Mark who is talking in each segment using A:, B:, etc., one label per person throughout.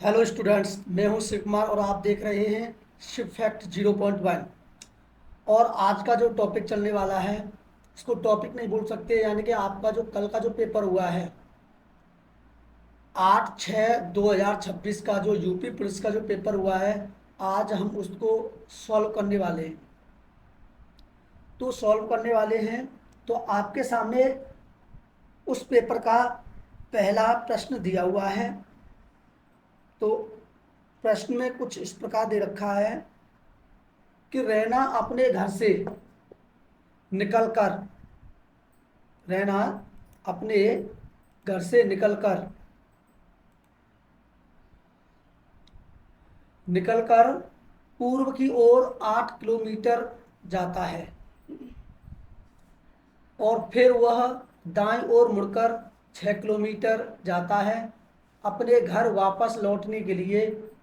A: Hello students, मैं हूं शिव कुमार और आप देख रहे हैं शिव फैक्ट 0.1। और आज का जो टॉपिक चलने वाला है इसको टॉपिक नहीं बोल सकते, यानी कि आपका जो कल का जो पेपर हुआ है 8/6/2026 का जो यूपी पुलिस का जो पेपर हुआ है, आज हम उसको सॉल्व करने वाले हैं। तो सॉल्व करने वाले हैं तो आपके सामने उस पेपर का पहला प्रश्न दिया हुआ है। तो प्रश्न में कुछ इस प्रकार दे रखा है कि रैना अपने घर से निकलकर रैना अपने घर से निकलकर पूर्व की ओर 8 किलोमीटर जाता है और फिर वह दाईं ओर मुड़कर 6 किलोमीटर जाता है। अपने घर वापस लौटने के लिए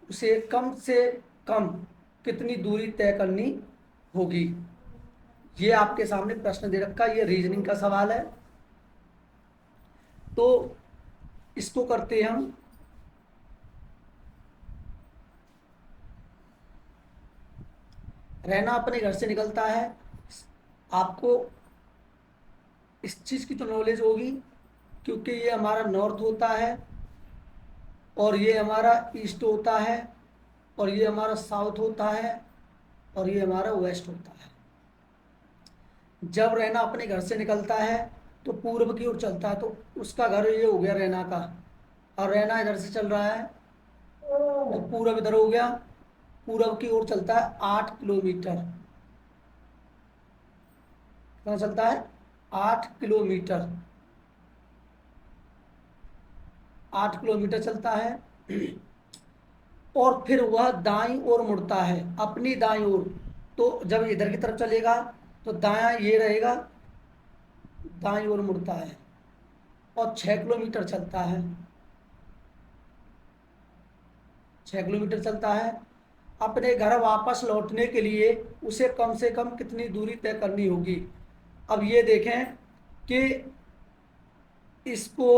A: उसे कम से कम कितनी दूरी तय करनी होगी। ये आपके सामने प्रश्न दे रखा है, ये रीजनिंग का सवाल है। तो इसको करते हैं हम। रैना अपने घर से निकलता है, आपको इस चीज़ की तो नॉलेज होगी क्योंकि ये हमारा नॉर्थ होता है और ये हमारा ईस्ट होता है और ये हमारा साउथ होता है और ये हमारा वेस्ट होता है। जब रैना अपने घर से निकलता है तो पूर्व की ओर चलता है, तो उसका घर ये हो गया रैना का, और रैना इधर से चल रहा है तो पूरब इधर हो गया। पूरब की ओर चलता है 8 किलोमीटर। कितना चलता है? 8 किलोमीटर। 8 किलोमीटर चलता है और फिर वह दाईं ओर मुड़ता है, अपनी दाईं ओर। तो जब इधर की तरफ चलेगा तो दायां ये रहेगा, दाईं ओर मुड़ता है और 6 किलोमीटर चलता है। 6 किलोमीटर चलता है। अपने घर वापस लौटने के लिए उसे कम से कम कितनी दूरी तय करनी होगी। अब ये देखें कि इसको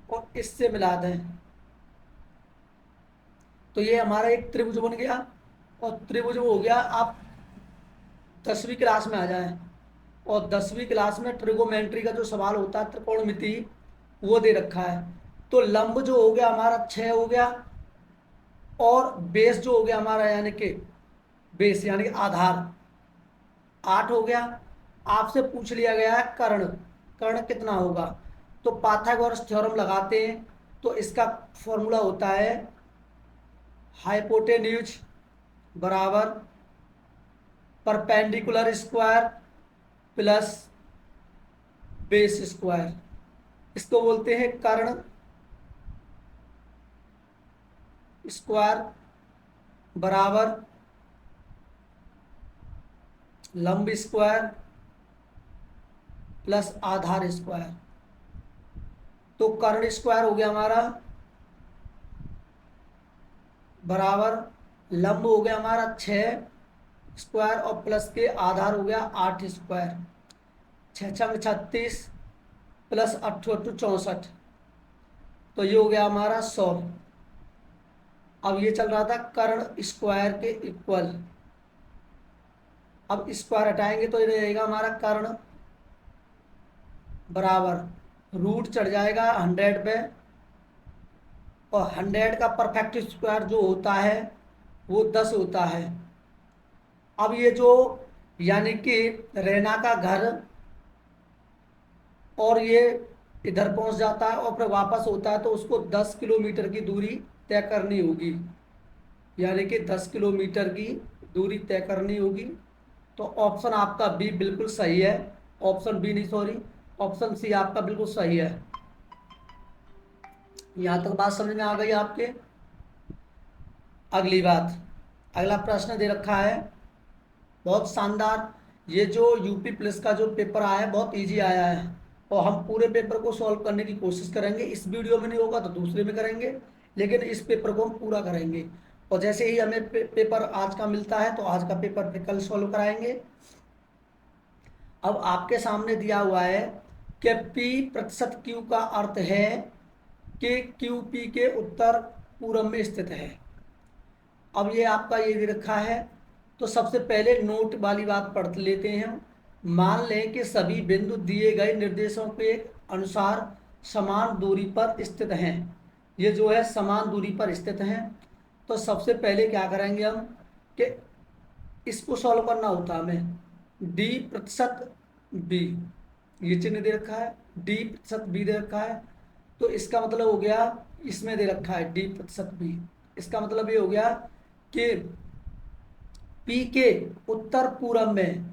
A: और इससे मिला दें तो ये हमारा एक त्रिभुज बन गया। और त्रिभुज हो गया, आप 10वीं क्लास में आ जाएं और 10वीं क्लास में ट्रिगोमेंट्री का जो सवाल होता है, त्रिकोणमिति, वो दे रखा है। तो लंब जो हो गया हमारा 6 हो गया और बेस जो हो गया हमारा, यानी कि बेस यानी कि आधार 8 हो गया। आपसे पूछ लिया गया है कर्ण, कर्ण कितना होगा। तो पाइथागोरस थ्योरम लगाते हैं तो इसका फॉर्मूला होता है हाइपोटेन्यूज बराबर perpendicular square plus base square. इसको बोलते हैं कर्ण स्क्वायर बराबर लंब स्क्वायर प्लस आधार स्क्वायर। तो कर्ण स्क्वायर हो गया हमारा बराबर लंब हो गया हमारा 6 स्क्वायर और प्लस के आधार हो गया 8 स्क्वायर। 6×6 = 36 प्लस 8×8 = 64। तो ये हो गया हमारा 100। अब ये चल रहा था कर्ण स्क्वायर के इक्वल। अब स्क्वायर हटाएंगे तो ये रहेगा हमारा कर्ण बराबर रूट चढ़ जाएगा 100 पे, और 100 का परफेक्ट स्क्वायर जो होता है वो 10 होता है। अब ये जो यानी कि रैना का घर और ये इधर पहुंच जाता है और फिर वापस होता है, तो उसको 10 किलोमीटर की दूरी तय करनी होगी, यानी कि 10 किलोमीटर की दूरी तय करनी होगी। तो ऑप्शन आपका बी बिल्कुल सही है। ऑप्शन बी नहीं, सॉरी, ऑप्शन सी आपका बिल्कुल सही है। यहाँ तक बात समझ में आ गई आपके। अगली बात, अगला प्रश्न दे रखा है बहुत शानदार। ये जो यूपी पुलिस का जो पेपर आया है बहुत इजी आया है और हम पूरे पेपर को सॉल्व करने की कोशिश करेंगे। इस वीडियो में नहीं होगा तो दूसरे में करेंगे, लेकिन इस पेपर को हम पूरा करेंगे। और जैसे ही हमें पेपर आज का मिलता है तो आज का पेपर फिर कल सॉल्व कराएंगे। अब आपके सामने दिया हुआ है कि P प्रतिशत Q का अर्थ है कि QP के उत्तर पूरब में स्थित है। अब ये आपका ये दे रखा है, तो सबसे पहले नोट वाली बात पढ़ लेते हैं हम। मान लें कि सभी बिंदु दिए गए निर्देशों के अनुसार समान दूरी पर स्थित हैं। ये जो है समान दूरी पर स्थित हैं। तो सबसे पहले क्या करेंगे हम कि इसको सॉल्व करना होता है हमें। डी प्रतिशत बी, ये चिन्ह दे रखा है, डी प्रतिशत बी दे रखा है। तो इसका मतलब हो गया, इसमें दे रखा है डी प्रतिशत बी, इसका मतलब ये हो गया कि पी के उत्तर पूर्व में,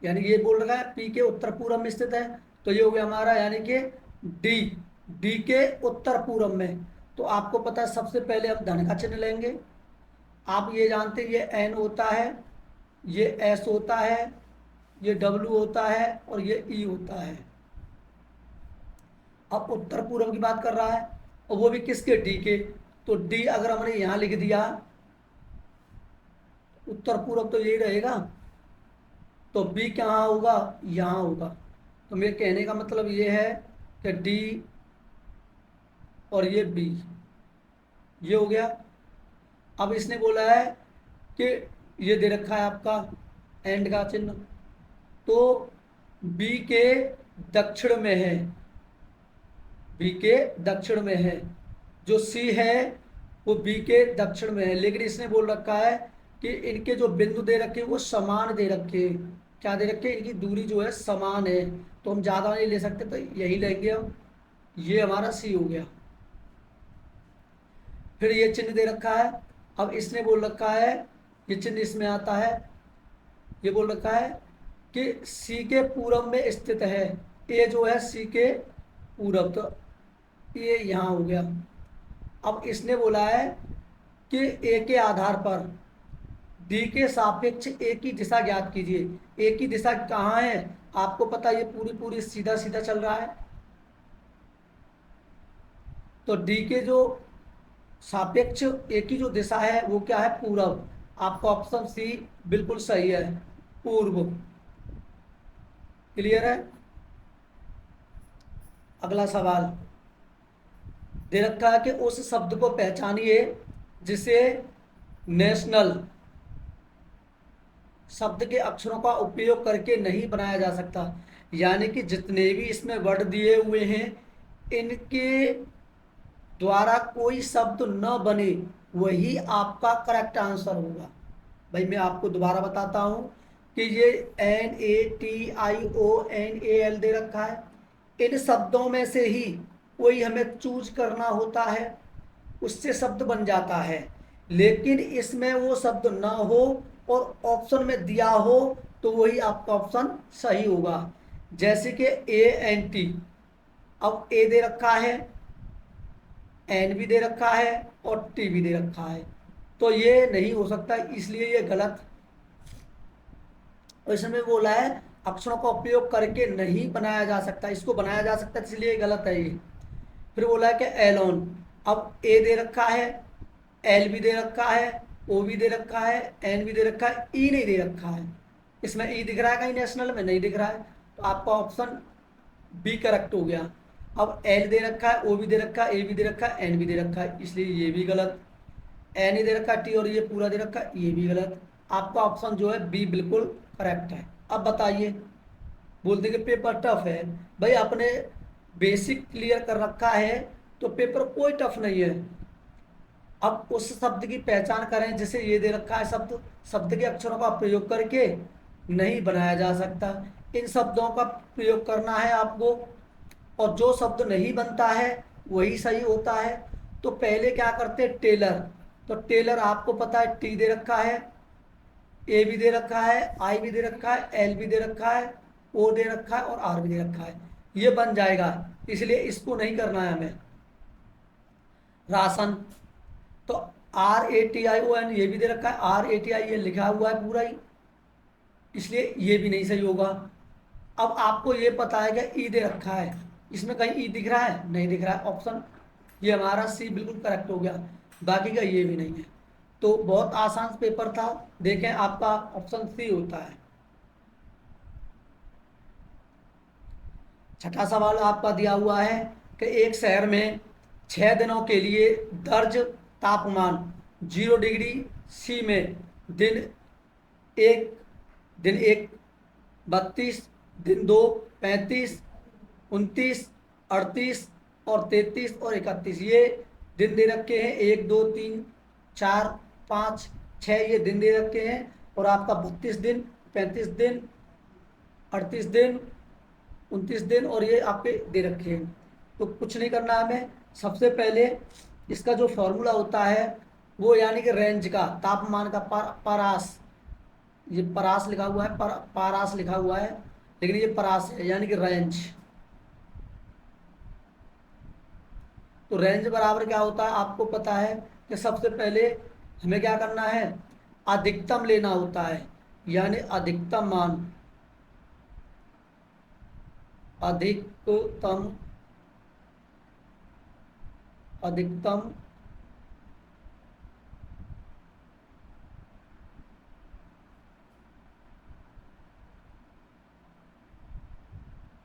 A: यानी ये बोल रहा है पी के उत्तर पूर्व में स्थित है। तो ये हो गया हमारा यानी कि डी, डी के उत्तर पूर्व में। तो आपको पता है सबसे पहले हम धन का चिन्ह लेंगे। आप ये जानते हैं ये एन होता है, ये एस होता है, ये डब्ल्यू होता है और ये ई होता है। अब उत्तर पूर्व की बात कर रहा है और वो भी किसके, डी के। तो डी अगर हमने यहां लिख दिया, उत्तर पूर्व तो यही रहेगा, तो बी कहाँ होगा, यहाँ होगा। तो मेरे कहने का मतलब ये है कि डी और ये बी, ये हो गया। अब इसने बोला है कि ये दे रखा है आपका एंड का चिन्ह, तो बी के दक्षिण में है, बी के दक्षिण में है। जो सी है वो बी के दक्षिण में है, लेकिन इसने बोल रखा है कि इनके जो बिंदु दे रखे वो समान दे रखे। क्या दे रखे, इनकी दूरी जो है समान है। तो हम ज़्यादा नहीं ले सकते, तो यही लेंगे हम। ये हमारा सी हो गया। फिर ये चिन्ह दे रखा है। अब इसने बोल रखा है, ये चिन्ह इसमें आता है, ये बोल रखा है कि सी के पूरब में स्थित है। ए जो है सी के पूरब, तो ये यहाँ हो गया। अब इसने बोला है कि ए के आधार पर डी के सापेक्ष ए की दिशा ज्ञात कीजिए। ए की दिशा कहाँ है, आपको पता है ये पूरी पूरी सीधा सीधा चल रहा है। तो डी के जो सापेक्ष ए की जो दिशा है वो क्या है, पूरब। आपका ऑप्शन सी बिल्कुल सही है, पूर्व। क्लियर है। अगला सवाल दे रखा है कि उस शब्द को पहचानिए जिसे नेशनल शब्द के अक्षरों का उपयोग करके नहीं बनाया जा सकता। यानी कि जितने भी इसमें वर्ड दिए हुए हैं इनके द्वारा कोई शब्द न बने, वही आपका करेक्ट आंसर होगा। भाई मैं आपको दोबारा बताता हूं कि ये NATIONAL दे रखा है। इन शब्दों में से ही कोई हमें चूज करना होता है, उससे शब्द बन जाता है। लेकिन इसमें वो शब्द ना हो और ऑप्शन में दिया हो तो वही आपका ऑप्शन सही होगा। जैसे कि ANT, अब ए दे रखा है, एन भी दे रखा है और टी भी दे रखा है, तो ये नहीं हो सकता, इसलिए ये गलत। और इसमें बोला है अक्षरों का उपयोग करके नहीं बनाया जा सकता, इसको बनाया जा सकता है, इसलिए गलत है ये। फिर बोला है कि एलोन, अब ए दे रखा है, एल भी दे रखा है, ओ भी दे रखा है, एन भी दे रखा है, ई नहीं दे रखा है। इसमें ई दिख रहा है कहीं नेशनल में, नहीं दिख रहा है, तो आपका ऑप्शन बी करेक्ट हो गया। अब एल दे रखा है, ओ भी दे रखा है, ए भी दे रखा है, एन भी दे रखा है, इसलिए ये भी गलत। एन ही दे रखा है, टी और ये पूरा दे रखा है, ये भी गलत। आपका ऑप्शन जो है बी बिल्कुल करेक्ट है। अब बताइए, बोलते कि पेपर टफ है। भाई आपने बेसिक क्लियर कर रखा है तो पेपर कोई टफ नहीं है। अब उस शब्द की पहचान करें जिसे ये दे रखा है शब्द, शब्द के अक्षरों का प्रयोग करके नहीं बनाया जा सकता। इन शब्दों का प्रयोग करना है आपको, और जो शब्द नहीं बनता है वही सही होता है। तो पहले क्या करते हैं, टेलर। तो टेलर आपको पता है टी दे रखा है, ए भी दे रखा है, आई भी दे रखा है, एल भी दे रखा है, ओ दे रखा है और आर भी दे रखा है, ये बन जाएगा, इसलिए इसको नहीं करना है हमें। राशन, तो RATION ये भी दे रखा है, RATI ये लिखा हुआ है पूरा ही, इसलिए ये भी नहीं सही होगा। अब आपको ये पता है कि ई दे रखा है, इसमें कहीं ई दिख रहा है, नहीं दिख रहा है, ऑप्शन ये हमारा सी बिल्कुल करेक्ट हो गया, बाकी का ये भी नहीं है। तो बहुत आसान पेपर था, देखें आपका ऑप्शन सी होता है। छठा सवाल आपका दिया हुआ है कि एक शहर में 6 दिनों के लिए दर्ज तापमान 0 डिग्री सी में दिन एक, दिन एक 32, दिन दो 35, 29, 38 और 33 और 31, ये दिन दे रखे हैं। 1 2 3 4 5 6 ये दिन दे रखे हैं। और आपका 32 दिन, 35 दिन, 38 दिन, 29 दिन और ये आपके दे रखे हैं। तो कुछ नहीं करना है हमें। सबसे पहले इसका जो फॉर्मूला होता है वो यानी कि रेंज का, तापमान का, परास, ये परास लिखा हुआ है, पारास लिखा हुआ है लेकिन ये परास है यानी कि रेंज। तो रेंज बराबर क्या होता है आपको पता है कि सबसे पहले हमें क्या करना है, अधिकतम लेना होता है यानी अधिकतम मान, अधिकतम, अधिकतम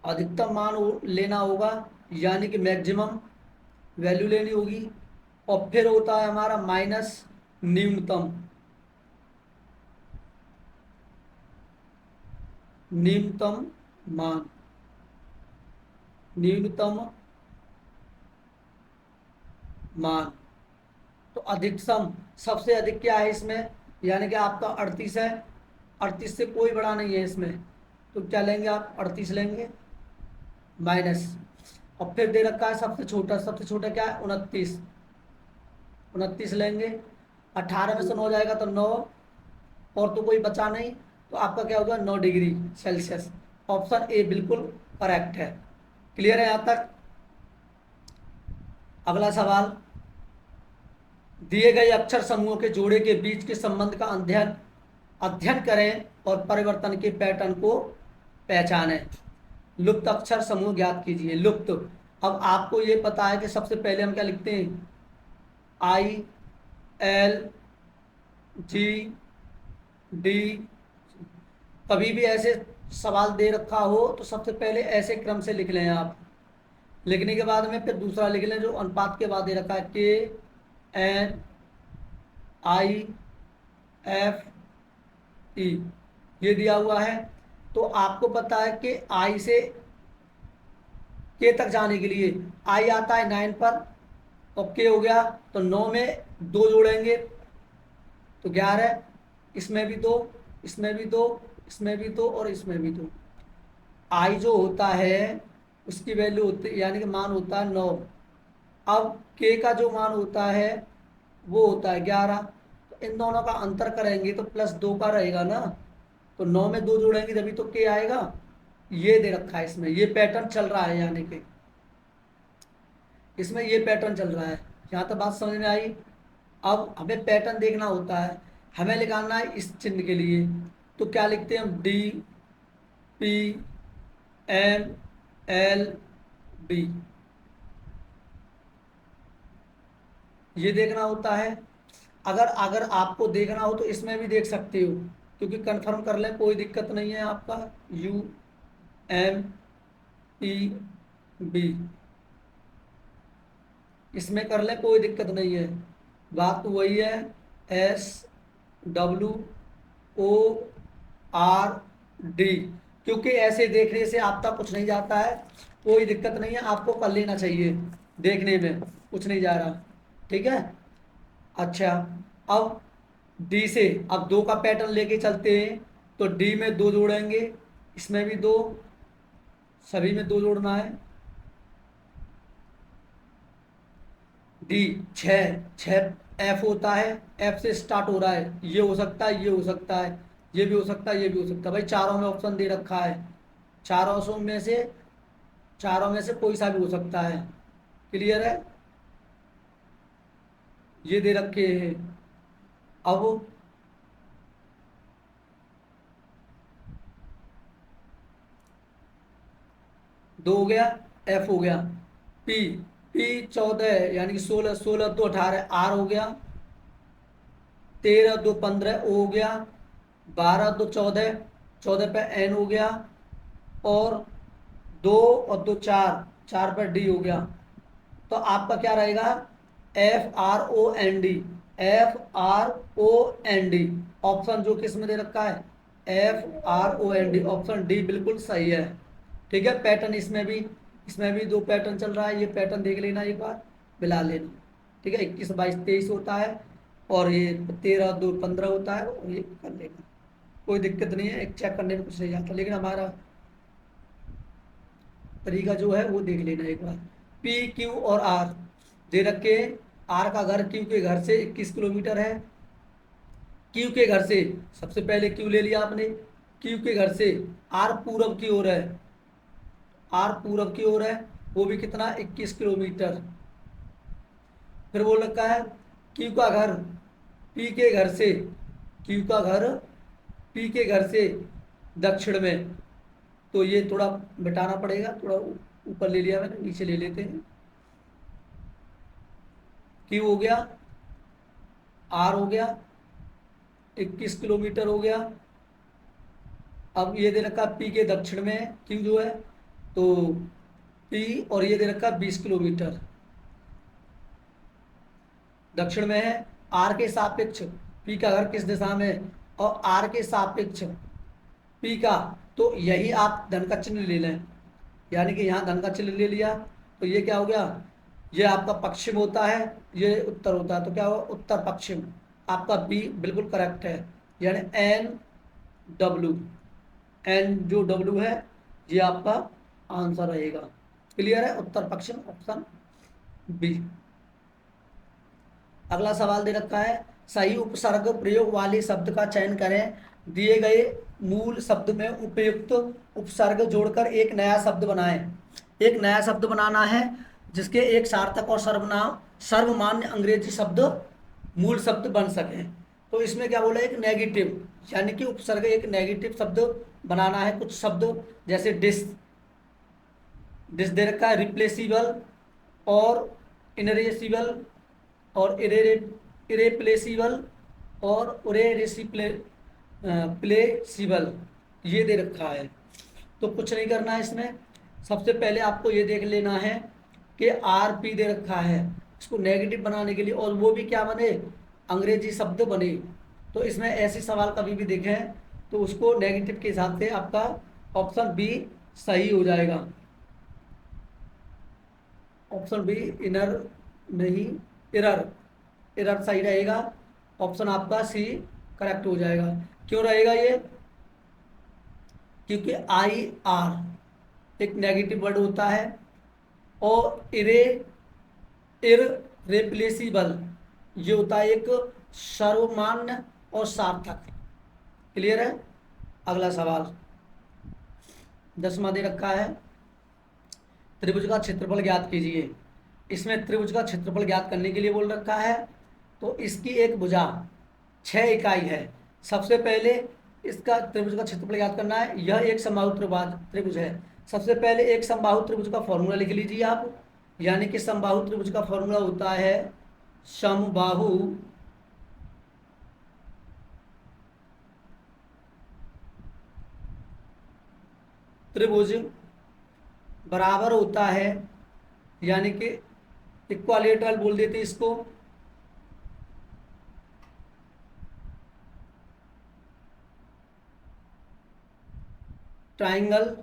A: अधिकतम मान लेना होगा यानी कि मैक्सिमम वैल्यू लेनी होगी। और फिर होता है हमारा माइनस न्यूनतम, न्यूनतम मान, न्यूनतम मान। तो अधिकतम सबसे अधिक क्या है इसमें, यानी कि आपका 38 है, 38 से कोई बड़ा नहीं है इसमें, तो क्या लेंगे आप 38 लेंगे माइनस। और फिर दे रखा है सबसे छोटा, सबसे छोटा क्या है 29, 29 लेंगे। 18 में से 9 जाएगा तो 9, और तो कोई बचा नहीं, तो आपका क्या होगा 9 डिग्री सेल्सियस। ऑप्शन ए बिल्कुल करेक्ट है। क्लियर है यहाँ तक। अगला सवाल, दिए गए अक्षर समूहों के जोड़े के बीच के संबंध का अध्ययन अध्ययन करें और परिवर्तन के पैटर्न को पहचानें। लुप्त अक्षर समूह ज्ञात कीजिए। लुप्त, अब आपको ये पता है कि सबसे पहले हम क्या लिखते हैं, आई एल जी डी। कभी भी ऐसे सवाल दे रखा हो तो सबसे पहले ऐसे क्रम से लिख लें आप। लिखने के बाद में फिर दूसरा लिख लें जो अनुपात के बाद दे रखा है, के एन आई एफ ई, ये दिया हुआ है। तो आपको पता है कि आई से के तक जाने के लिए आई आता है 9 पर, और के हो गया तो 9 में 2 जोड़ेंगे तो 11, इसमें भी 2, इसमें भी 2, इसमें भी 2 और इसमें भी 2। आई जो होता है उसकी वैल्यू होती यानी कि मान होता है 9। अब के का जो मान होता है वो होता है 11। तो इन दोनों का अंतर करेंगे तो +2 का रहेगा ना, तो 9 में 2 जोड़ेंगे तभी तो के आएगा। ये दे रखा है इसमें, ये पैटर्न चल रहा है यानी कि इसमें ये पैटर्न चल रहा है। यहाँ तक बात समझ में आई। अब हमें पैटर्न देखना होता है, हमें निकालना है इस चिन्ह के लिए। तो क्या लिखते हैं हम, D P M L D, ये देखना होता है। अगर अगर आपको देखना हो तो इसमें भी देख सकते हो, क्योंकि कंफर्म कर लें कोई दिक्कत नहीं है। आपका यू एम ई बी, इसमें कर लें कोई दिक्कत नहीं है। बात तो वही है, S W O R D, क्योंकि ऐसे देखने से आपका कुछ नहीं जाता है, कोई दिक्कत नहीं है, आपको कर लेना चाहिए, देखने में कुछ नहीं जा रहा। ठीक है। अच्छा, अब डी से अब 2 का पैटर्न लेके चलते हैं। तो डी में 2 जोड़ेंगे, इसमें भी 2, सभी में 2 जोड़ना है। डी 6, 6 एफ होता है, एफ से स्टार्ट हो रहा है, ये हो सकता है, ये हो सकता है, ये भी हो सकता है, ये भी हो सकता है। भाई चारों में ऑप्शन दे रखा है, चारों में से, चारों में से कोई सा भी हो सकता है। क्लियर है, ये दे रखे हैं। अब 2 हो गया, एफ हो गया। पी, पी 14 यानी कि 16, 16 2 18, आर हो गया। 13 2 15, ओ हो गया। 12 2 14, 14 पे एन हो गया। और 2 और 2 4, 4 पर डी हो गया। तो आपका क्या रहेगा, FROND, FROND ऑप्शन जो किस में दे रखा है, FROND, ऑप्शन डी बिल्कुल सही है। ठीक है, पैटर्न इसमें भी दो पैटर्न चल रहा है, ये पैटर्न देख लेना एक बार, मिला लेना। ठीक है, 21 22 23 होता है और ये 13 2 15 होता है, और ये कर लेना, कोई दिक्कत नहीं है, एक चेक करने में कुछ नहीं जाता, लेकिन हमारा तरीका जो है वो देख लेना एक बार। PQ और R दे रखे, आर का घर क्यू के घर से 21 किलोमीटर है। क्यू के घर से सबसे पहले क्यू ले लिया आपने, क्यू के घर से आर पूरब की ओर है, आर पूरब की ओर है, वो भी कितना 21 किलोमीटर। फिर वो रखा है क्यू का घर पी के घर से, क्यू का घर पी के घर से दक्षिण में, तो ये थोड़ा मिटाना पड़ेगा, थोड़ा ऊपर ले लिया मैंने, नीचे ले लेते हैं। क्यू हो गया, आर हो गया, 21 किलोमीटर हो गया। अब ये दे रखा पी के दक्षिण में है क्यू जो है, तो पी और ये दे रखा 20 किलोमीटर दक्षिण में है। आर के सापेक्ष पी का घर किस दिशा में है, और आर के सापेक्ष पी का, तो यही आप धन का चिन्ह ले लें, यानी कि यहाँ धन का चिन्ह ले लिया, तो ये क्या हो गया, ये आपका पश्चिम होता है, ये उत्तर होता है, तो क्या होगा उत्तर पश्चिम। आपका बी बिल्कुल करेक्ट है, यानी NW, एन जो डब्ल्यू है ये आपका आंसर रहेगा। क्लियर है, उत्तर पश्चिम, ऑप्शन बी। अगला सवाल दे रखा है, सही उपसर्ग प्रयोग वाले शब्द का चयन करें, दिए गए मूल शब्द में उपयुक्त उपसर्ग जोड़कर एक नया शब्द बनाएं। एक नया शब्द बनाना है जिसके एक सार्थक और सर्वनाम सर्वमान्य अंग्रेजी शब्द मूल शब्द बन सके। तो इसमें क्या बोला, एक नेगेटिव, यानी कि उपसर्ग एक नेगेटिव शब्द बनाना है। कुछ शब्द जैसे डिस, डिस दे रखा है, रिप्लेसिबल और इनरेसिबल और इरेप्लेसिबल और प्लेसिबल, ये दे रखा है। तो कुछ नहीं करना है इसमें, सबसे पहले आपको ये देख लेना है कि RP दे रखा है, इसको नेगेटिव बनाने के लिए, और वो भी क्या बने, अंग्रेजी शब्द बने। तो इसमें ऐसे सवाल कभी भी देखें तो उसको नेगेटिव के हिसाब से आपका ऑप्शन बी सही हो जाएगा। ऑप्शन बी इनर नहीं, एरर, एरर सही रहेगा, ऑप्शन आपका सी करेक्ट हो जाएगा। क्यों रहेगा ये, क्योंकि IR एक नेगेटिव वर्ड होता है, और इररिप्लेसिबल ये होता है एक सर्वमान्य और सार्थक। क्लियर है। अगला सवाल 10वां दे रखा है, त्रिभुज का क्षेत्रफल ज्ञात कीजिए। इसमें त्रिभुज का क्षेत्रफल ज्ञात करने के लिए बोल रखा है, तो इसकी एक भुजा 6 इकाई है। सबसे पहले इसका त्रिभुज का क्षेत्रफल ज्ञात करना है, यह एक समबाहु त्रिभुज है। सबसे पहले एक समबाहु त्रिभुज का फॉर्मूला लिख लीजिए आप, यानी कि समबाहु त्रिभुज का फॉर्मूला होता है समबाहु त्रिभुज बराबर होता है, यानी कि इक्वालेटरल बोल देते इसको, ट्राइंगल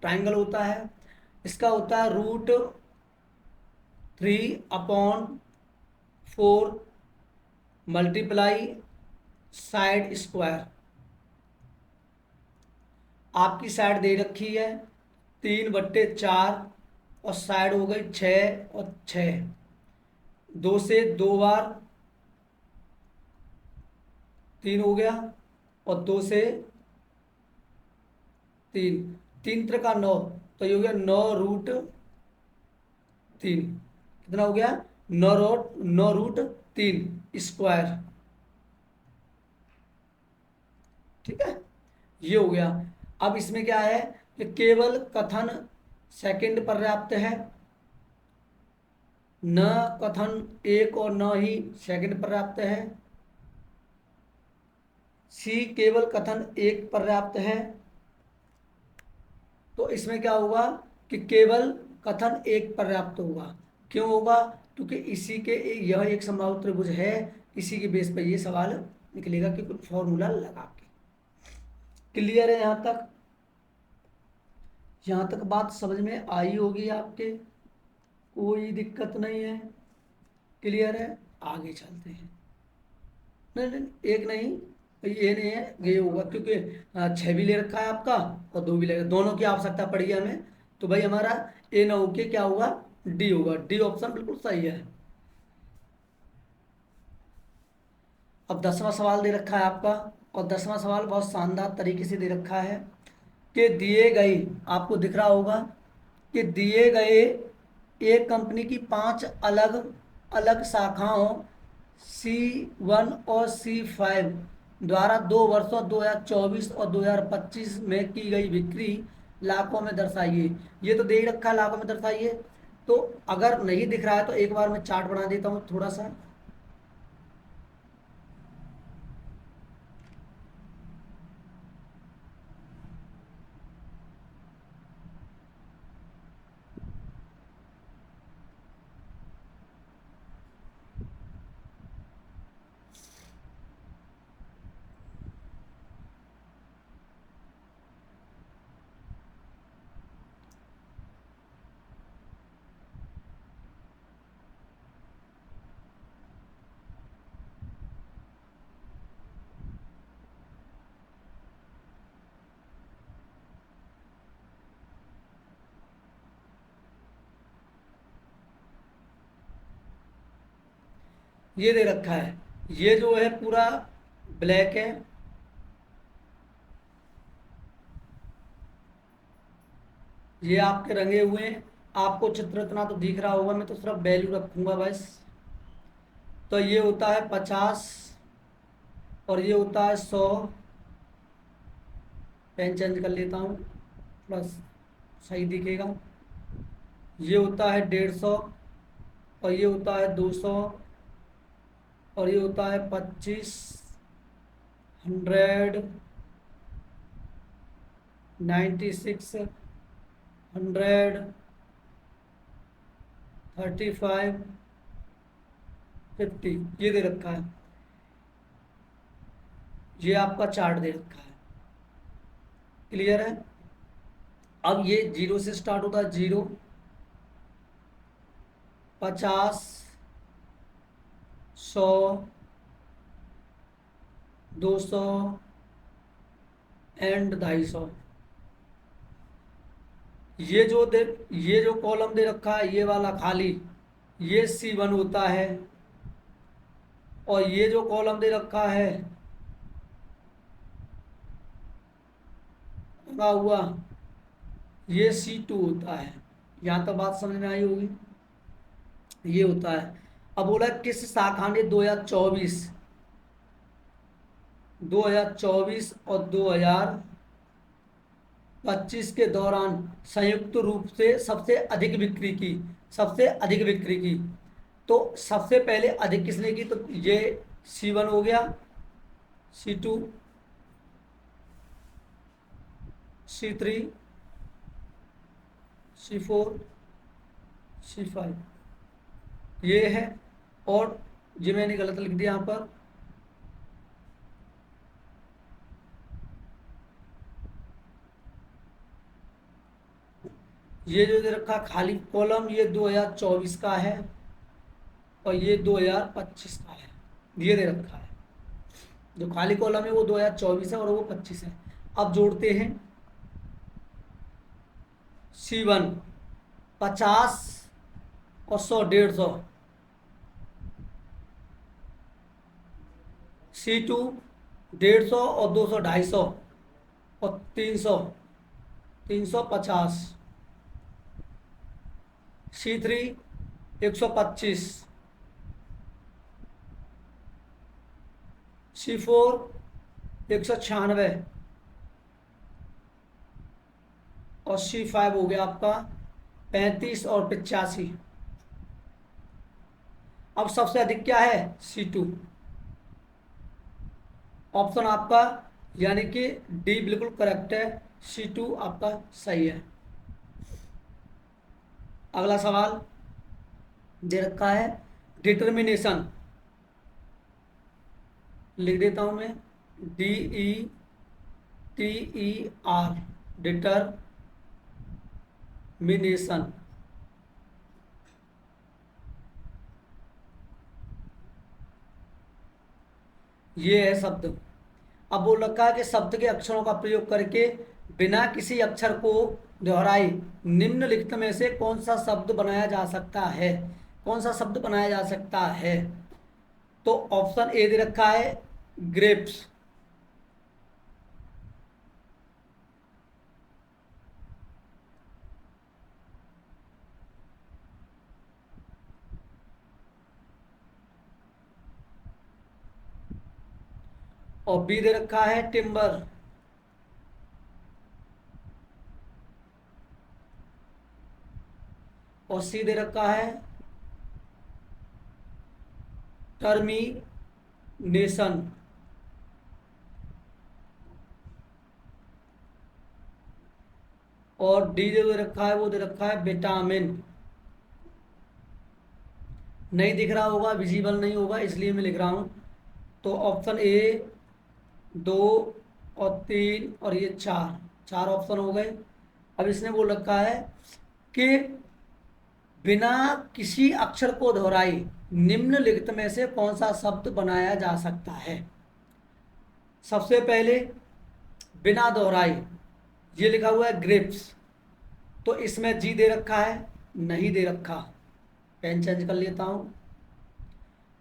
A: ट्राइंगल होता है, इसका होता है √3/4 मल्टीप्लाई साइड स्क्वायर। आपकी साइड दे रखी है 3/4 और साइड हो गई 6 और 6, 2 से 2 बार 3 हो गया, और 2 से 3, 3 3 का 9, तो ये हो गया 9√3, कितना हो गया 9√3 स्क्वायर। ठीक है, ये हो गया। अब इसमें क्या है कि केवल कथन सेकंड पर्याप्त है, न कथन एक और न ही सेकंड पर्याप्त है। सी केवल कथन एक पर्याप्त है। तो इसमें क्या होगा कि केवल कथन एक पर्याप्त होगा। क्यों होगा? क्योंकि इसी के यह एक समबाहु त्रिभुज है, इसी के बेस पर ये सवाल निकलेगा कि कुछ फॉर्मूला लगा के। क्लियर है यहाँ तक? यहाँ तक बात समझ में आई होगी आपके, कोई दिक्कत नहीं है? क्लियर है? आगे चलते हैं। नहीं नहीं, एक नहीं, ये नहीं है, ये होगा क्योंकि 6 भी ले रखा है आपका और 2 भी ले, दोनों की आवश्यकता पड़ेगी हमें। तो भाई हमारा ए ना होके क्या होगा, डी होगा। डी ऑप्शन बिल्कुल सही है। अब 10वां सवाल दे रखा है आपका, और 10वां सवाल बहुत शानदार तरीके से दे रखा है कि दिए गए, आपको दिख रहा होगा कि दिए गए एक कंपनी की 5 अलग अलग शाखाओं C1 और C5 द्वारा 2 वर्षों 2024 और 2025 में की गई बिक्री लाखों में दर्शाइए। ये तो दे ही रखा है, लाखों में दर्शाइए। तो अगर नहीं दिख रहा है तो एक बार मैं चार्ट बना देता हूँ थोड़ा सा। ये दे रखा है, ये जो है पूरा ब्लैक है, ये आपके रंगे हुए हैं। आपको चित्र इतना तो दिख रहा होगा, मैं तो सिर्फ वैल्यू रखूंगा बस। तो ये होता है 50 और ये होता है 100। पेन चेंज कर लेता हूँ, प्लस सही दिखेगा। ये होता है 150 और ये होता है 200 और ये होता है 25, 100, 96, 100, 35, 50, ये दे रखा है। ये आपका चार्ट दे रखा है। क्लियर है? अब ये 0 से स्टार्ट होता है, 0, 50, 100, 200 एंड 250। ये जो कॉलम दे रखा है ये वाला खाली, ये C1 होता है। और ये जो कॉलम दे रखा है लगा हुआ, ये C2 होता है। यहाँ तक बात समझ में आई होगी। ये होता है। अब बोला किस शाखा ने 2024 और 2025 के दौरान संयुक्त रूप से सबसे अधिक बिक्री की, सबसे अधिक बिक्री की। तो सबसे पहले अधिक किसने की? तो ये C1 हो गया, C2, C3, C4, C5, ये है। और ये मैंने गलत लिख दिया यहाँ पर, ये जो दे रखा खाली कॉलम ये 2024 का है और ये 2025 का है। ये दे रखा है, जो खाली कॉलम है वो 2024 है और वो 25 है। अब जोड़ते हैं। C1 50 और 100, 150। C2 150 और 200, 250 और 300, 350। C3 125, C4 196 और C5 हो गया आपका 35 और 85। अब सबसे अधिक क्या है? C2 ऑप्शन आपका, यानी कि डी बिल्कुल करेक्ट है। C2 आपका सही है। अगला सवाल दे रखा है डिटर्मिनेशन, लिख देता हूं मैं, DETER, डिटर्मिनेशन। ये है शब्द। अब बोल रखा है कि शब्द के अक्षरों का प्रयोग करके बिना किसी अक्षर को दोहराए निम्नलिखित में से कौन सा शब्द बनाया जा सकता है, कौन सा शब्द बनाया जा सकता है। तो ऑप्शन ए दे रखा है ग्रेप्स, और बी दे रखा है टिम्बर, और सी दे रखा है टर्मिनेशन। और डी जो दे रखा है वो दे रखा है विटामिन। नहीं दिख रहा होगा, विजिबल नहीं होगा, इसलिए मैं लिख रहा हूं। तो ऑप्शन ए, दो और तीन और ये चार, चार ऑप्शन हो गए। अब इसने बोल रखा है कि बिना किसी अक्षर को दोहराए निम्नलिखित में से कौन सा शब्द बनाया जा सकता है। सबसे पहले बिना दोहराए, ये लिखा हुआ है ग्रेप्स, तो इसमें जी दे रखा है, नहीं दे रखा, पेन चेंज कर लेता हूं।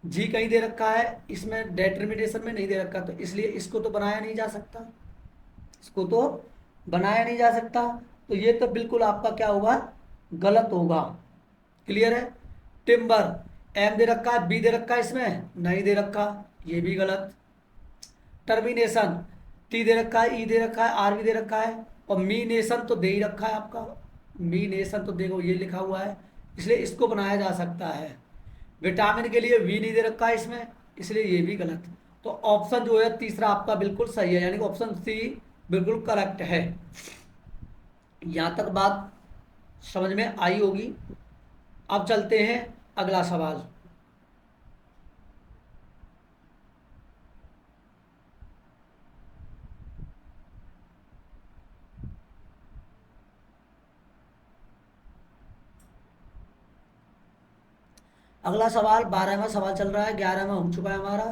A: जी कहीं दे रखा है, इसमें डिटर्मिनेशन में नहीं दे रखा, तो इसलिए इसको तो बनाया नहीं जा सकता, इसको तो बनाया नहीं जा सकता। तो ये तो बिल्कुल आपका क्या होगा, गलत होगा। क्लियर है। टिम्बर, एम दे रखा है, बी दे रखा है, इसमें नहीं दे रखा, ये भी गलत। टर्मिनेशन, टी दे रखा है, ई दे रखा है, आर भी दे रखा है, और मी नेशन तो दे ही रखा है आपका, मी नेशन तो देखो ये लिखा हुआ है, इसलिए इसको बनाया जा सकता है। विटामिन के लिए वी नहीं दे रखा है इसमें, इसलिए ये भी गलत। तो ऑप्शन जो है तीसरा आपका बिल्कुल सही है, यानी कि ऑप्शन सी बिल्कुल करेक्ट है। यहां तक बात समझ में आई होगी। अब चलते हैं अगला सवाल। अगला सवाल 12वां सवाल चल रहा है, 11वां हो चुका है हमारा।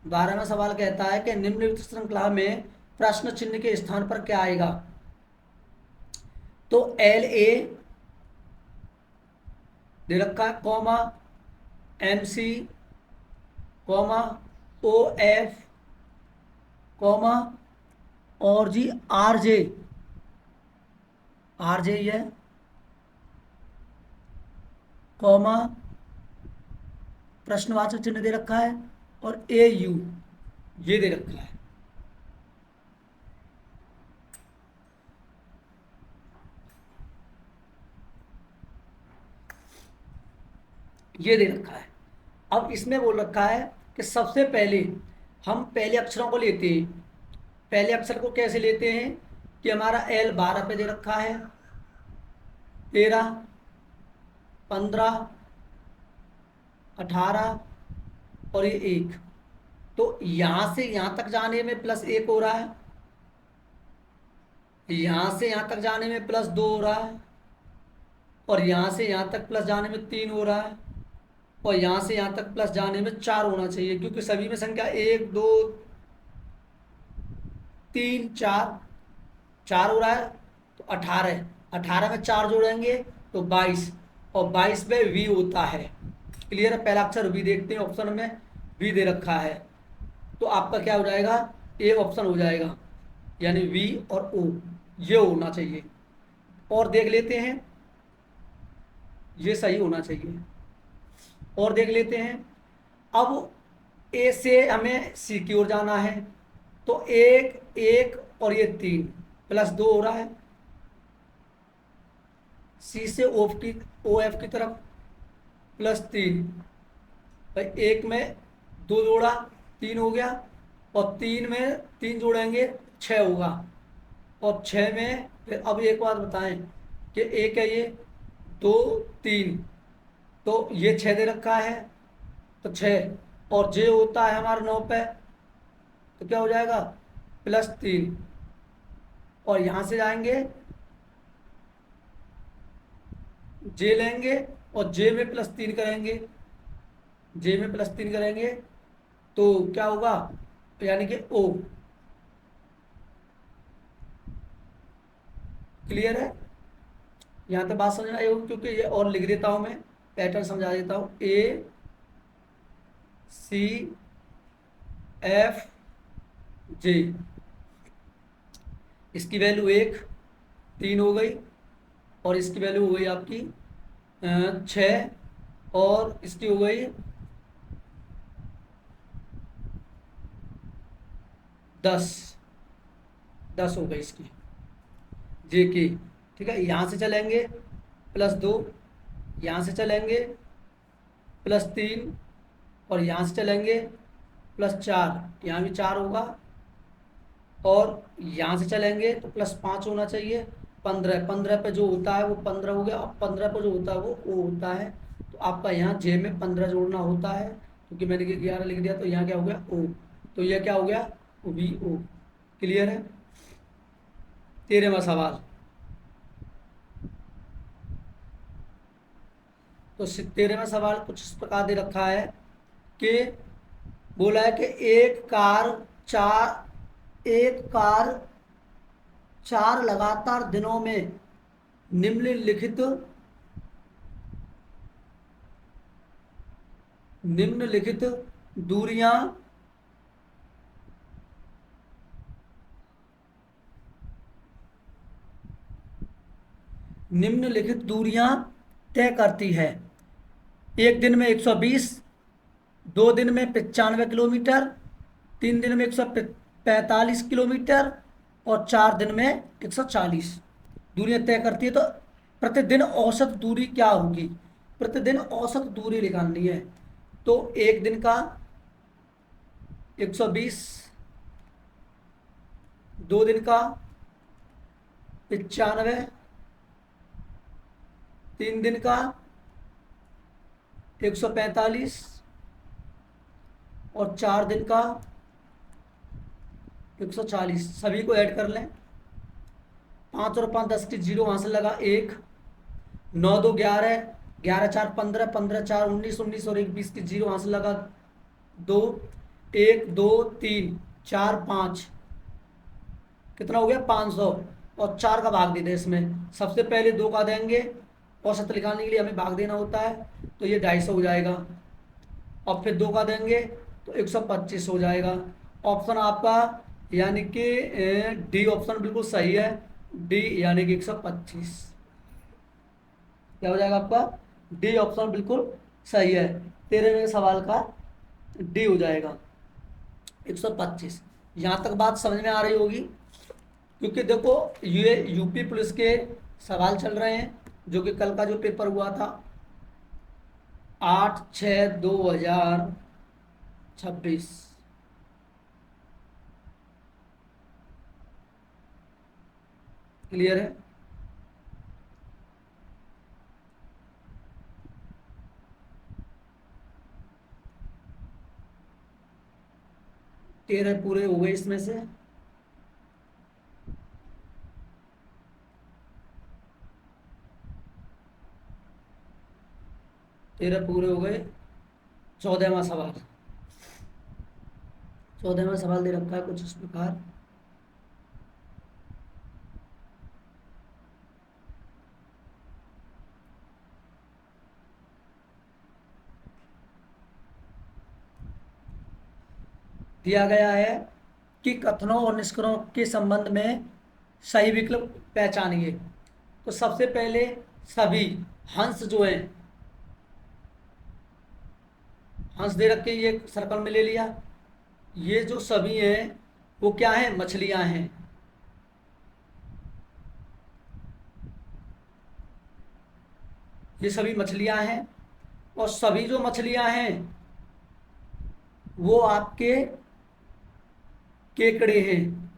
A: 12वां सवाल कहता है कि निम्नलिखित श्रृंखला में प्रश्न चिन्ह के स्थान पर क्या आएगा। तो LA दे रखा है, comma MC, comma OF, comma और जी RJ ही है, कॉमा प्रश्नवाचक चिन्ह दे रखा है, और AU ये दे रखा है। ये दे रखा है। अब इसमें बोल रखा है कि सबसे पहले हम पहले अक्षरों को लेते हैं। पहले अक्षर को कैसे लेते हैं कि हमारा L 12 पे दे रखा है, 13, 15, 18 और ये 1। तो यहां से यहां तक जाने में +1 हो रहा है, यहां से यहां तक जाने में +2 हो रहा है, और यहां से यहां तक प्लस जाने में 3 हो रहा है, और यहां से यहां तक प्लस जाने में 4 होना चाहिए, क्योंकि सभी में संख्या 1 2 3 4, 4 हो रहा है। तो 18, 18 में 4 जोड़ेंगे तो 22, और 22 पे वी होता है। क्लियर है। पहला अक्षर वी देखते हैं, ऑप्शन में वी दे रखा है, तो आपका क्या हो जाएगा, ए ऑप्शन हो जाएगा, यानी वी और ओ ये होना चाहिए। और देख लेते हैं, ये सही होना चाहिए। और देख लेते हैं। अब ए से हमें सी की ओर जाना है, तो 1 1 और ये 3 +2 हो रहा है। सी से OF की तरफ +3, भाई 1 में 2 जोड़ा 3 हो गया, और 3 में 3 जोड़ेंगे 6 होगा, और 6 में फिर अब एक बात बताएं कि एक है ये, 2 3, तो ये 6 दे रखा है तो 6, और जे होता है हमारा 9 पे, तो क्या हो जाएगा +3, और यहां से जाएंगे जे लेंगे और जे में +3 करेंगे, जे में +3 करेंगे तो क्या होगा, यानी कि ओ। क्लियर है? यहाँ तक बात समझ में आई होगी, क्योंकि ये और लिख देता हूं मैं, पैटर्न समझा देता हूं। ACFJ, इसकी वैल्यू 1 3 हो गई, और इसकी वैल्यू हो गई आपकी 6, और इसकी हो गई 10, 10 हो गई इसकी जे की। ठीक है, यहाँ से चलेंगे +2, यहाँ से चलेंगे +3, और यहाँ से चलेंगे +4, यहाँ भी 4 होगा, और यहाँ से चलेंगे तो +5 होना चाहिए, 15, 15 पे जो होता है वो 15 हो गया, और 15 पे जो होता है वो ओ होता है। तो आपका यहाँ जे में 15 जोड़ना होता है, क्योंकि मैंने 11 लिख दिया, तो यहाँ क्या हो गया ओ, तो यह क्या हो गया VO। क्लियर है? 13वां सवाल। तो 13वां सवाल कुछ इस प्रकार दे रखा है कि बोला है कि एक कार 4 लगातार दिनों में निम्नलिखित निम्नलिखित दूरियां निम्नलिखित दूरियां तय करती है। एक दिन में 120, 2 दिन में 95 किलोमीटर, 3 दिन में 145 किलोमीटर, और 4 दिन में 140 दूरियां तय करती है। तो प्रतिदिन औसत दूरी क्या होगी? प्रतिदिन औसत दूरी निकालनी है। तो एक दिन का 120, 2 दिन का 95, 3 दिन का 145, और 4 दिन का 140। सभी को ऐड कर लें। 5 और 5 10 की जीरो वहां से लगा 1, 9 2 11, 11 4 15, 15 4 19, 19 और 1 20 की जीरो वहां से लगा 2, 1 2 3 4 5, कितना हो गया 500, और 4 का भाग दे दें इसमें। सबसे पहले 2 का देंगे, औसत निकालने के लिए हमें भाग देना होता है, तो ये 250 हो जाएगा। और फिर 2 का देंगे तो 125 हो जाएगा। ऑप्शन आपका यानी कि डी ऑप्शन बिल्कुल सही है, डी यानी कि 125। क्या हो जाएगा आपका? डी ऑप्शन बिल्कुल सही है। 13वें सवाल का डी हो जाएगा 125। यहां तक बात समझ में आ रही होगी, क्योंकि देखो ये यूपी पुलिस के सवाल चल रहे हैं, जो कि कल का जो पेपर हुआ था 8/6/2026। क्लियर है? तेरह पूरे हो गए इसमें से। तेरह पूरे हो गए। 14वां सवाल। 14वां सवाल दे रखा है कुछ इस प्रकार। दिया गया है कि कथनों और निष्कर्षों के संबंध में सही विकल्प पहचानिए। तो सबसे पहले सभी हंस जो है, हंस दे रखे, ये सर्कल में ले लिया। ये जो सभी हैं वो क्या है? मछलियां हैं। ये सभी मछलियां हैं, और सभी जो मछलियां हैं वो आपके केकड़े हैं।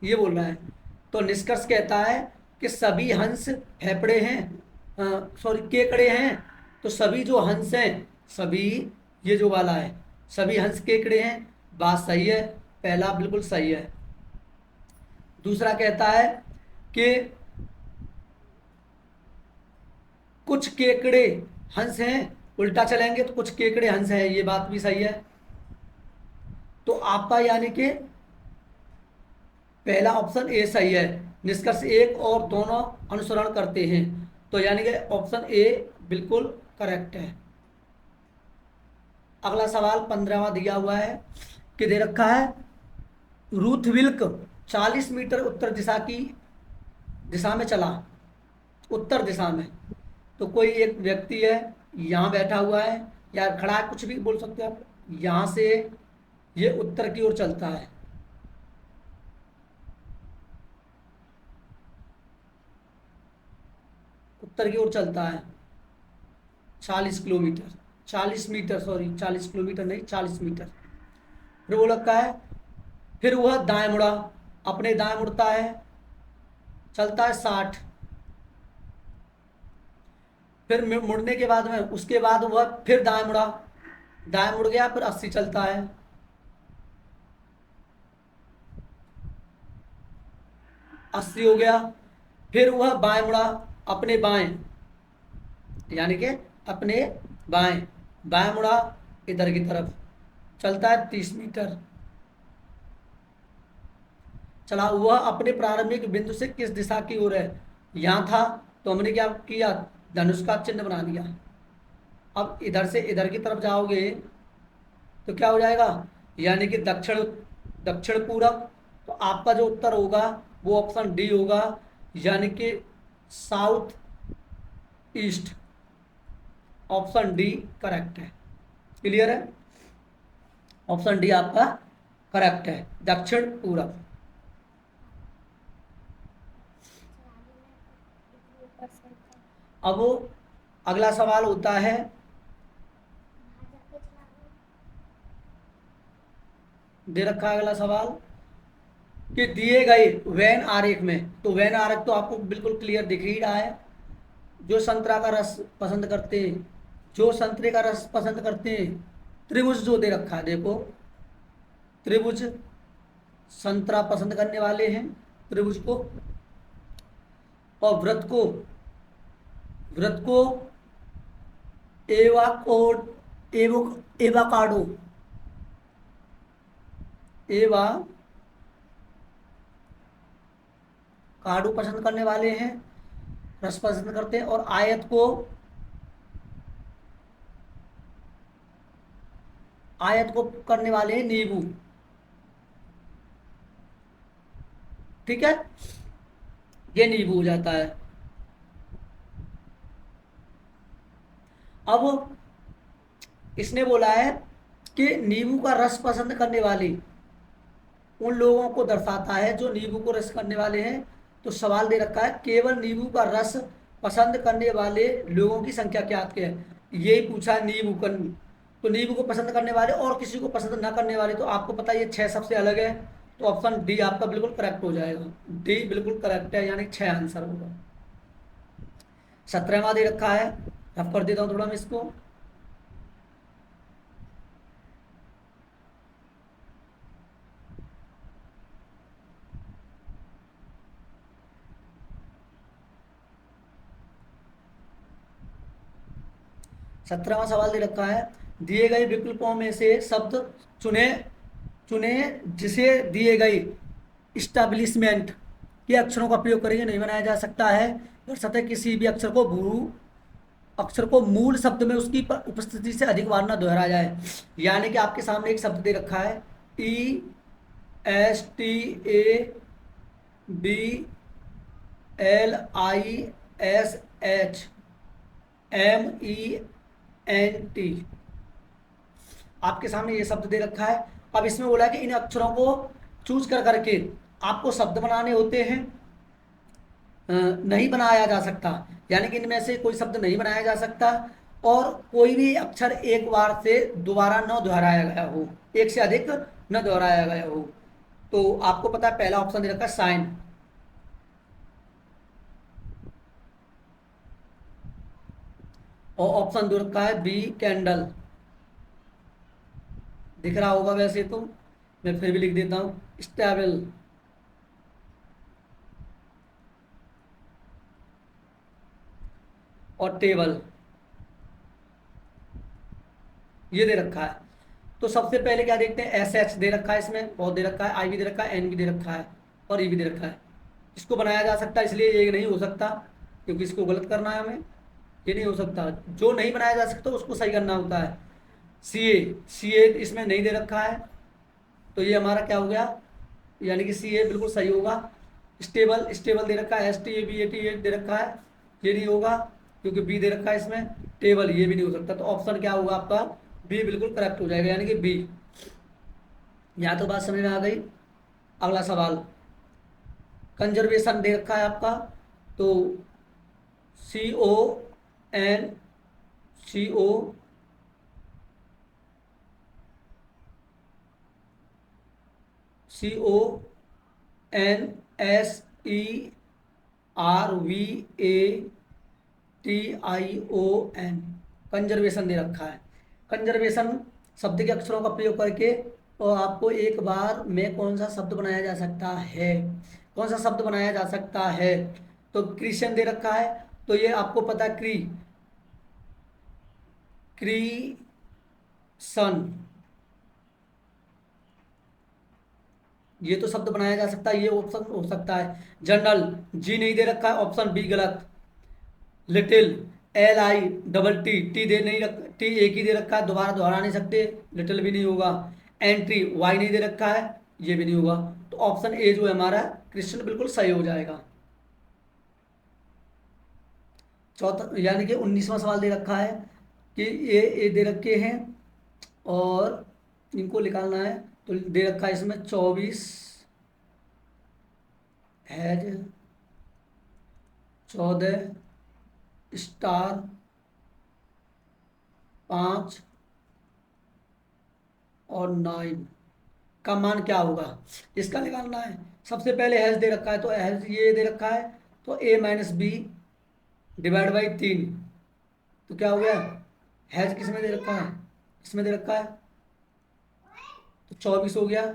A: ये बोल रहा है। तो निष्कर्ष कहता है कि सभी हंस फेफड़े हैं, सॉरी केकड़े हैं। तो सभी जो हंस हैं, सभी, ये जो वाला है, सभी हंस केकड़े हैं, बात सही है, पहला बिल्कुल सही है। दूसरा कहता है कि कुछ केकड़े हंस हैं, उल्टा चलेंगे तो कुछ केकड़े हंस हैं, ये बात भी सही है। तो आपका यानी कि पहला ऑप्शन ए सही है। निष्कर्ष एक और दोनों अनुसरण करते हैं, तो यानी कि ऑप्शन ए बिल्कुल करेक्ट है। अगला सवाल 15वां दिया हुआ है कि दे रखा है रूथविल्क 40 मीटर उत्तर दिशा में चला, उत्तर दिशा में। तो कोई एक व्यक्ति है, यहाँ बैठा हुआ है या खड़ा है, कुछ भी बोल सकते हैं आप। यहाँ से ये उत्तर की ओर चलता है, उत्तर की ओर चलता है 40 किलोमीटर, 40 मीटर, सॉरी 40 किलोमीटर नहीं, 40 मीटर। फिर वो लगता है, फिर वह दाएं मुड़ा, अपने दाएं मुड़ता है, चलता है 60। फिर मुड़ने के बाद में, उसके बाद वह फिर दाएं मुड़ा, दाएं मुड़ गया, फिर 80 चलता है। अस्सी हो गया। फिर वह बाएं मुड़ा, अपने बाएं, यानी कि अपने बाएं, बाएं मुड़ा इधर की तरफ, चलता है 30 मीटर। चला, वह अपने प्रारंभिक बिंदु से किस दिशा की ओर है, यहाँ था, तो हमने क्या किया, धनुष का चिन्ह बना दिया। अब इधर से इधर की तरफ जाओगे तो क्या हो जाएगा, यानी कि दक्षिण, दक्षिण पूरब। तो आपका जो उत्तर होगा वो ऑप्शन डी होगा, यानी कि south east. Option D correct है। क्लियर है, ऑप्शन डी आपका करेक्ट है, दक्षिण पूरब। अब अगला सवाल होता है, दे रखा है अगला सवाल कि दिए गए वेन आरेख में, तो वेन आरेख तो आपको बिल्कुल क्लियर दिख ही रहा है। जो संतरा का रस पसंद करते हैं, जो संतरे का रस पसंद करते हैं, त्रिभुज जो दे रखा है, देखो त्रिभुज संतरा पसंद करने वाले हैं, त्रिभुज को, और व्रत को, व्रत को एवाकोड, एवाकाडो, एवा काडू पसंद करने वाले हैं, रस पसंद करते हैं। और आयत को करने वाले हैं नींबू। ठीक है, ये नींबू हो जाता है। अब इसने बोला है कि नींबू का रस पसंद करने वाले उन लोगों को दर्शाता है जो नींबू को रस करने वाले हैं। तो सवाल दे रखा है केवल नींबू का रस पसंद करने वाले लोगों की संख्या क्या है, यही पूछा है नींबू का। तो नींबू को पसंद करने वाले और किसी को पसंद ना करने वाले, तो आपको पता है ये 6 सबसे अलग है। तो ऑप्शन डी आपका बिल्कुल करेक्ट हो जाएगा, डी बिल्कुल करेक्ट है, यानी 6 आंसर होगा। 17वां दे रखा है, रफ कर देता हूँ थोड़ा मैं इसको। सत्रहवां सवाल दे रखा है, दिए गए विकल्पों में से शब्द चुने, चुने जिसे दिए गए इस्टेब्लिशमेंट के अक्षरों का प्रयोग करके नहीं बनाया जा सकता है, और सतह किसी भी अक्षर को मूल शब्द में उसकी उपस्थिति से अधिक बार न दोहराया जाए। यानी कि आपके सामने एक शब्द दे रखा है ESTABLISHMENT, आपके सामने ये शब्द दे रखा है। अब इसमें बोला है कि इन अक्षरों को चूज कर करके आपको शब्द बनाने होते हैं, नहीं बनाया जा सकता, यानी कि इनमें से कोई शब्द नहीं बनाया जा सकता, और कोई भी अक्षर एक बार से दोबारा न दोहराया गया हो, एक से अधिक न दोहराया गया हो। तो आपको पता है पहला ऑप्शन दे रखा है साइन, और ऑप्शन दे रखा है बी कैंडल। दिख रहा होगा वैसे तो, मैं फिर भी लिख देता हूँ स्टेबल, और टेबल, ये दे रखा है। तो सबसे पहले क्या देखते हैं, एस एच दे रखा है, इसमें बहुत दे रखा है, आई भी दे रखा है, एन भी दे रखा है, और ई भी दे रखा है। इसको बनाया जा सकता है, इसलिए ये नहीं हो सकता, क्योंकि इसको गलत करना है हमें, ये नहीं हो सकता। जो नहीं बनाया जा सकता उसको सही करना होता है। सी ए, सी ए इसमें नहीं दे रखा है, तो ये हमारा क्या हो गया, यानी कि सी ए बिल्कुल सही होगा। स्टेबल, स्टेबल दे रखा है, S T A B A T A दे रखा है, ये नहीं होगा, क्योंकि बी दे रखा है इसमें। टेबल, ये भी नहीं हो सकता, तो ऑप्शन क्या होगा आपका, बी बिल्कुल करेक्ट हो जाएगा, यानी कि बी। यहाँ तो बात समझ में आ गई। अगला सवाल, कंजर्वेशन दे रखा है आपका, तो C O N, C O C O N S E R V A T I O N, conservation दे रखा है। कंजर्वेशन शब्द के अक्षरों का प्रयोग करके, और आपको एक बार में कौन सा शब्द बनाया जा सकता है, कौन सा शब्द बनाया जा सकता है, तो क्रिश्चियन दे रखा है, तो ये आपको पता है, क्रीसन, ये तो शब्द बनाया जा सकता है, ये ऑप्शन हो सकता है। जनरल, जी नहीं दे रखा है, ऑप्शन बी गलत। Little, L I double T, T दे नहीं रख, टी एक ही दे रखा है, दोबारा दोहरा नहीं सकते, लिटिल भी नहीं होगा। एंट्री, वाई नहीं दे रखा है, ये भी नहीं होगा। तो ऑप्शन ए जो है हमारा क्रिश्चियन बिल्कुल सही हो जाएगा। चौथा, यानी कि 19वां सवाल दे रखा है कि ये दे रखे हैं, और इनको निकालना है, तो दे रखा है इसमें 24 हैज, 14 स्टार, 5 और 9 का मान क्या होगा, इसका निकालना है। सबसे पहले हैज दे रखा है, तो हैज ये दे रखा है, तो ए माइनस बी डिवाइड बाई 3, तो क्या हो गया, हैज किस में दे रखा है, इसमें दे रखा है, तो 24 हो गया।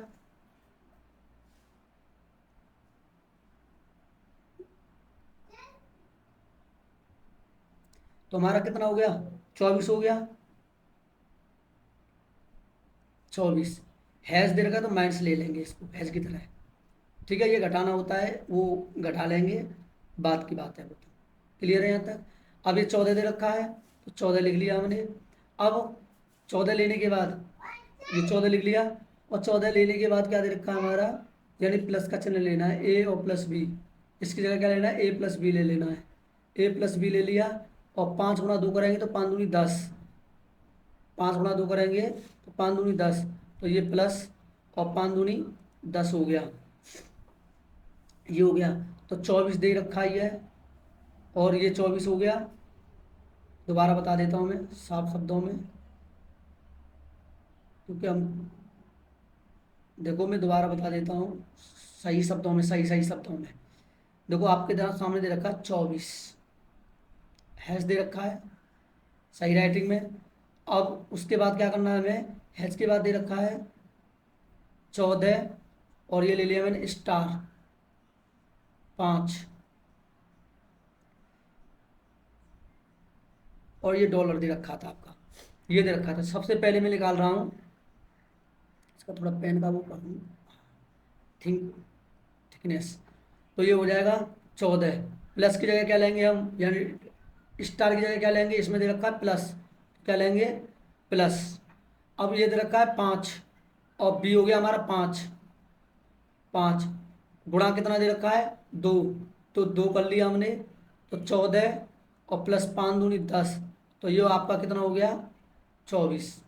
A: तो हमारा कितना हो गया, 24 हो गया। 24 हैज दे रखा है, तो माइनस ले लेंगे इसको हैज की तरह, ठीक है, ये घटाना होता है, वो घटा लेंगे, बात की बात है वो तो। क्लियर है यहाँ तक। अब ये 14 दे रखा है, तो 14 लिख लिया हमने। अब 14 लेने के बाद ये 14 लिख लिया, और 14 लेने के बाद क्या दे रखा है हमारा, यानी प्लस का चिन्ह लेना है, ए और प्लस बी, इसकी जगह क्या लेना है, ए प्लस बी ले लेना है। ए प्लस बी ले लिया, और 5 गुना 2 करेंगे तो 5 दूनी 10, 5 गुना 2 करेंगे तो 5 दूनी 10, तो ये प्लस और 5 दूनी 10 हो गया, ये हो गया। तो 24 दे रखा ही है, और ये 24 हो गया। दोबारा बता देता हूँ मैं साफ शब्दों में, क्योंकि हम, देखो मैं दोबारा बता देता हूँ सही शब्दों में, सही सही शब्दों में। देखो आपके सामने दे रखा है 24 हैश दे रखा है सही राइटिंग में। अब उसके बाद क्या करना है हमें, हैश के बाद दे रखा है 14, और ये ले लिया मैंने स्टार 5, और ये डॉलर दे रखा था आपका, ये दे रखा था। सबसे पहले मैं निकाल रहा हूँ, इसका थोड़ा पेन का वो कर दूँ, थिंक थिकनेस, तो ये हो जाएगा 14। प्लस की जगह क्या लेंगे हम, यानी स्टार की जगह क्या लेंगे, इसमें दे रखा है प्लस, क्या लेंगे प्लस। अब ये दे रखा है 5, और बी हो गया हमारा 5, 5 गुणा कितना दे रखा है 2, तो 2 कर लिया हमने, तो 14 और प्लस 5 दूनी 10, तो ये आपका कितना हो गया 24,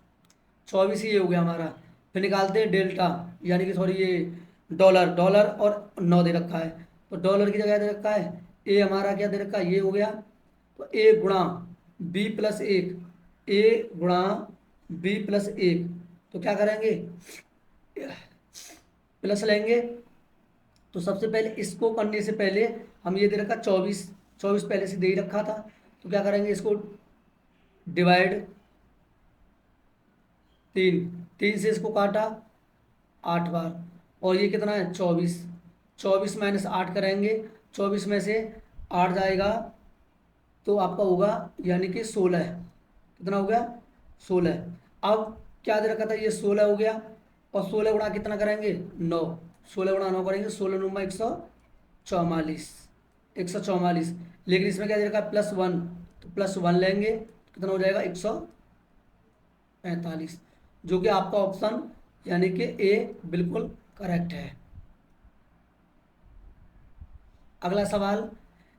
A: 24 ही ये हो गया हमारा। फिर निकालते हैं डेल्टा, यानी कि सॉरी ये डॉलर, डॉलर और 9 दे रखा है, तो डॉलर की जगह दे रखा है ए, हमारा क्या दे रखा है, ये हो गया। तो ए गुणा बी प्लस 1, ए गुणा बी प्लस 1, तो क्या करेंगे, प्लस लेंगे। तो सबसे पहले इसको करने से पहले हम ये दे रखा 24, 24 पहले से दे ही रखा था, तो क्या करेंगे, इसको डिवाइड 3, 3 से इसको काटा 8 बार, और ये कितना है 24, 24 माइनस 8 करेंगे, 24 में से 8 जाएगा तो आपका होगा यानी कि 16, कितना हो गया 16। अब क्या दे रखा था, ये 16 हो गया, और 16 गुणा कितना करेंगे 9, 16 गुणा 9 करेंगे, 16 नुमा 144, 144। लेकिन इसमें क्या दे रखा है +1, तो +1 लेंगे तो कितना हो जाएगा 145, जो कि आपका ऑप्शन यानी कि ए बिल्कुल करेक्ट है। अगला सवाल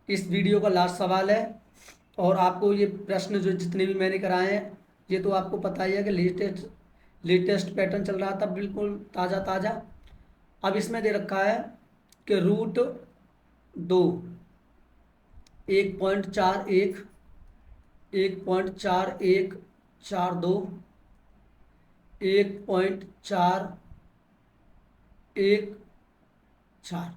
A: इस वीडियो का लास्ट सवाल है, और आपको ये प्रश्न जो जितने भी मैंने कराए हैं ये तो आपको पता ही है कि लेटेस्ट पैटर्न चल रहा था, बिल्कुल ताज़ा ताज़ा। अब इसमें दे रखा है कि √2 1.41 1.4142 1.4114।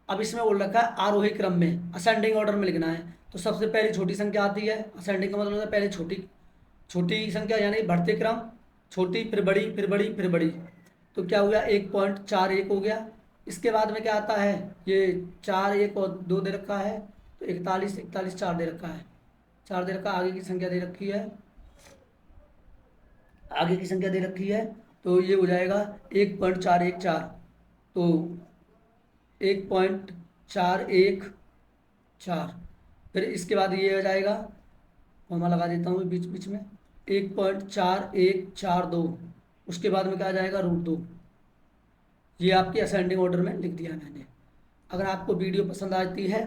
A: अब इसमें बोल रखा है आरोही क्रम में असेंडिंग ऑर्डर में लिखना है। तो सबसे पहली छोटी संख्या आती है, असेंडिंग का मतलब होता है पहले छोटी छोटी संख्या यानी बढ़ते क्रम, छोटी फिर बड़ी फिर बड़ी फिर बड़ी। तो क्या हो गया 1.41 हो गया। इसके बाद में क्या आता है, ये 4 1 और 2 दे रखा है, तो 41 41 4 दे रखा है, 4 दे रखा है, आगे की संख्या दे रखी है, आगे की संख्या दे रखी है, तो ये हो जाएगा 1.414। तो 1.414, फिर इसके बाद ये हो जाएगा, कॉमा लगा देता हूँ बीच बीच में, 1.4142, उसके बाद में क्या आ जाएगा √2। ये आपकी असेंडिंग ऑर्डर में लिख दिया मैंने। अगर आपको वीडियो पसंद आती है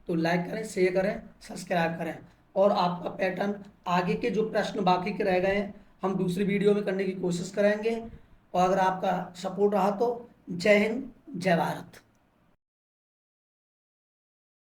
A: तो लाइक करें, शेयर करें, सब्सक्राइब करें, और आपका पैटर्न आगे के जो प्रश्न बाकी के रह गए हैं हम दूसरी वीडियो में करने की कोशिश करेंगे। और अगर आपका सपोर्ट रहा तो जय हिंद, जय भारत।